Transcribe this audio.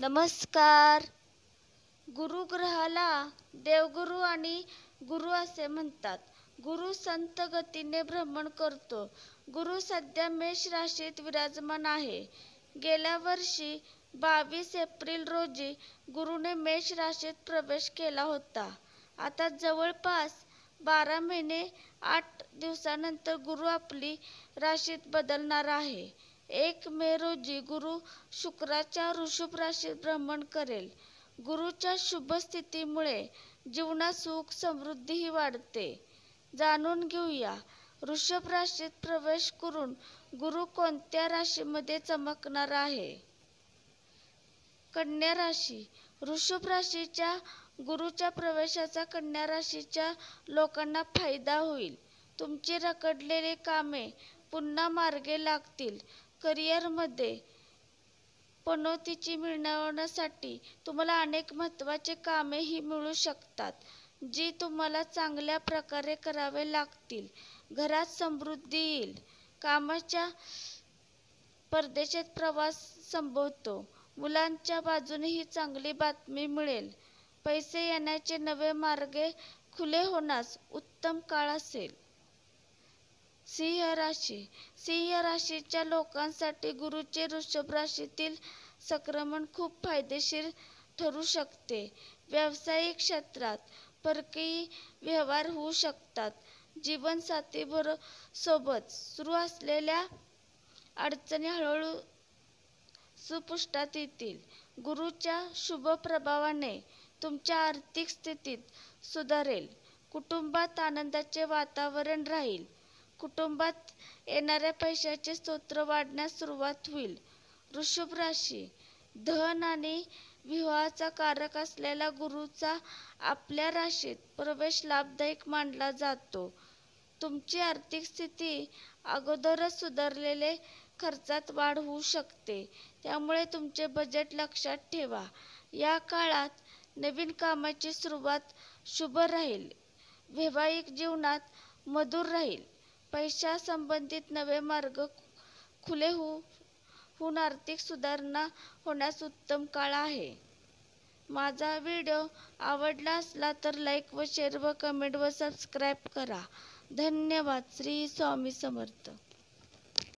नमस्कार. गुरुग्रहाला देवगुरु आणि गुरु असे म्हणतात. गुरु संत गतीने भ्रमण करतो. गुरु सध्या मेष राशीत विराजमान आहे. गेल्या वर्षी 22 एप्रिल रोजी गुरुने मेष राशीत प्रवेश केला होता. आता जवळपास 12 महिने 8 दिवसानंतर गुरु आपली राशीत बदलणार आहे. 1 मे रोजी गुरु शुक्राच्या वृषभ राशीत भ्रमण करेल. गुरुच्या शुभ स्थितीमुळे जीवनात सुख समृद्धीही वाढते. जाणून घेऊया वृषभ राशीत प्रवेश करून गुरु कोणत्या राशीमध्ये चमकणार आहे. कन्या राशी. वृषभ राशीच्या गुरुच्या प्रवेशाचा कन्या राशीच्या लोकांना फायदा होईल. तुमची रखडलेली कामे पुन्हा मार्गी लागतील. करिअरमध्ये पनौतीची मिळवण्यासाठी तुम्हाला अनेक महत्त्वाची कामेही मिळू शकतात, जी तुम्हाला चांगल्या प्रकारे करावे लागतील. घरात समृद्धी येईल. कामाच्या परदेशात प्रवास संभवतो. मुलांच्या बाजूनेही चांगली बातमी मिळेल. पैसे येण्याचे नवे मार्ग खुले होण्यास उत्तम काळ असेल. सिंह राशी. सिंह राशीच्या लोकांसाठी गुरुचे वृषभ राशीतील संक्रमण खूप फायदेशीर ठरू शकते. व्यावसायिक क्षेत्रात परकीय व्यवहार होऊ शकतात. जीवनसाथी सोबत सुरू असलेल्या अडचणी हळूहळू संपुष्टात येतील. गुरुच्या शुभ प्रभावाने तुमच्या आर्थिक स्थितीत सुधारेल. कुटुंबात आनंदाचे वातावरण राहील. कुटुंबात येणाऱ्या पैशाचे स्रोत वाढण्यास सुरुवात होईल. वृषभ राशी. धन आणि विवाहाचा कारक असलेला गुरुचा आपल्या राशीत प्रवेश लाभदायक मानला जातो. तुमची आर्थिक स्थिती अगोदरच सुधारलेले खर्चात वाढ होऊ शकते, त्यामुळे तुमचे बजेट लक्षात ठेवा. या काळात नवीन कामाची सुरुवात शुभ राहील. वैवाहिक जीवनात मधुर राहील. पैशासंबंधित नवे मार्ग खुले होऊन आर्थिक सुधारणा होण्यास उत्तम काळ आहे. माझा व्हिडिओ आवडला असला तर लाईक व शेअर व कमेंट व सबस्क्राईब करा. धन्यवाद. श्री स्वामी समर्थ.